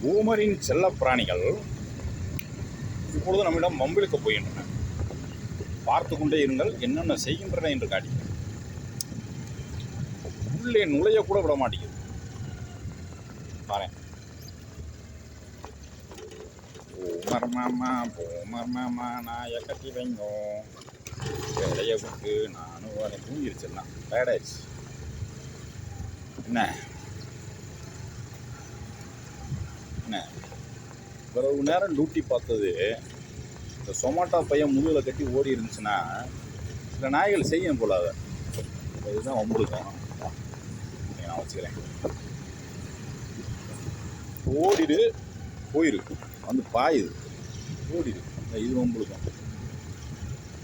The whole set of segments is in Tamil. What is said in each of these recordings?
பூமரின் செல்ல பிராணிகள் இப்பொழுது நம்மிடம் வம்பிழுக்க போகின்றன. பார்த்து கொண்டே இருங்கள் என்னென்ன செய்கின்றன என்று காட்டி. உள்ளே நுழைய கூட விட மாட்டேங்குது. பாரு, பூமர் மாமா நாயை கட்டி வைங்கோ, வேலையை விட்டு நானும் வரேன். தூங்கிருச்சுன்னா டயர்டாயிடுச்சு. என்ன என்ன இவ்வளவு நேரம் டியூட்டி பார்த்தது இந்த சொமாட்டோ பையன் முதுகில் கட்டி ஓடி இருந்துச்சுன்னா சில நாய்கள் செய்யும் போல. அதை இதுதான் வம்புழுக்கும். நான் வச்சுக்கிறேன். ஓடிடு போயிருக்கு, வந்து பாயுது, ஓடிடு. இது வம்புழுக்கும்.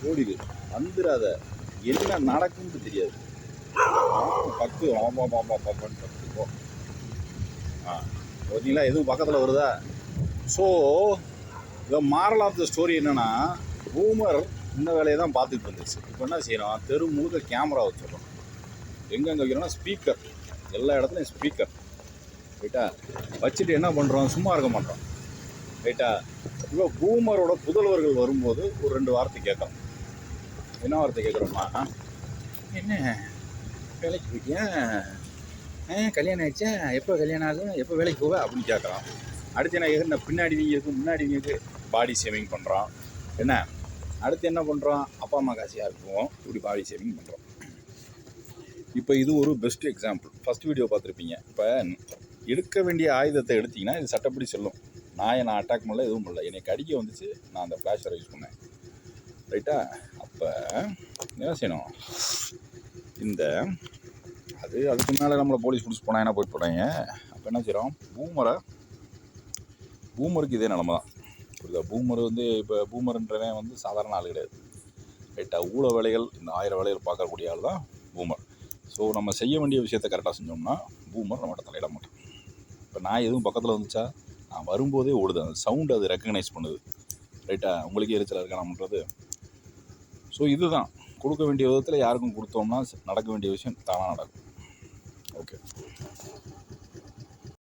ஓடிடு, வந்துடாத. என்ன நடக்கும்னு தெரியாது. பத்து பாப்பான்னு பத்துக்கோ. பார்த்தீங்களா, எதுவும் பக்கத்தில் வருதா? ஸோ இந்த மாரல் ஆஃப் த ஸ்டோரி என்னென்னா, பூமர் இந்த வேலையை தான் பார்த்துக்கிட்டு இருந்துச்சு. இப்போ என்ன செய்யணும், தெரு முழுக்க கேமரா வச்சிடறோம். எங்கெங்கே வைக்கிறோன்னா ஸ்பீக்கர், எல்லா இடத்துலையும் ஸ்பீக்கர். ரைட்டா, வச்சுட்டு என்ன பண்ணுறோம், சும்மா இருக்க மாட்டோம். ரைட்டா, இப்போ பூமரோட புதல்வர்கள் வரும்போது ஒரு 2 வார்த்தை கேட்குறோம். என்ன வார்த்தை கேட்குறோம்மா, என்ன வேலைக்கு போய்ட்டியா, கல்யாணம் ஆகிடுச்சா, எப்போ கல்யாணம் ஆகும், எப்போ வேலைக்கு போவ அப்படின்னு கேட்குறோம். அடுத்து என்ன கேட்குற, பின்னாடி வீங்கிருக்கு முன்னாடி வீங்கிருக்கு, பாடி ஷேவிங் பண்ணுறோம். என்ன அடுத்து என்ன பண்ணுறோம், அப்பா அம்மா காசியாக இருக்குவோம், இப்படி பாடி ஷேவிங் பண்ணுறோம். இப்போ இது ஒரு பெஸ்ட் எக்ஸாம்பிள். ஃபஸ்ட் வீடியோ பார்த்துருப்பீங்க. இப்போ எடுக்க வேண்டிய ஆயுதத்தை எடுத்திங்கன்னா இது சட்டப்படி செல்லும். நான் அட்டாக் பண்ணல, எதுவும் பண்ணல. என்னை கடிக்க வந்துச்சு, நான் அந்த ஃப்ளாஷரை யூஸ் பண்ணேன். ரைட்டா, அப்போ என்ன செய்யணும், இந்த அதுக்கு மேலே நம்மளை போலீஸ் பிடிச்சி போனால் என்ன போய் போடாங்க. அப்போ என்ன செய்கிறோம், பூமருக்கு இதே நிலமை தான். புரியுதா? பூமர் இப்போ பூமர்ன்றவன் சாதாரண ஆள் கிடையாது. ரைட்டா, ஊழ வேலைகள், இந்த 1000 வேலைகள் பார்க்கக்கூடிய ஆள் தான் பூமர். ஸோ நம்ம செய்ய வேண்டிய விஷயத்தை கரெக்டாக செஞ்சோம்னா பூமர் நம்மகிட்ட தலையிட மாட்டோம். இப்போ நான் எதுவும் பக்கத்தில் வந்துச்சா, நான் வரும்போதே ஓடுது, அந்த சவுண்டு அது ரெக்கக்னைஸ் பண்ணுது. ரைட்டா, உங்களுக்கே எரிச்சலாக இருக்கா நான் பண்ணுறது. ஸோ இதுதான், கொடுக்க வேண்டிய விதத்தில் யாருக்கும் கொடுத்தோம்னா நடக்க வேண்டிய விஷயம் தானாக நடக்கும். ஓகே.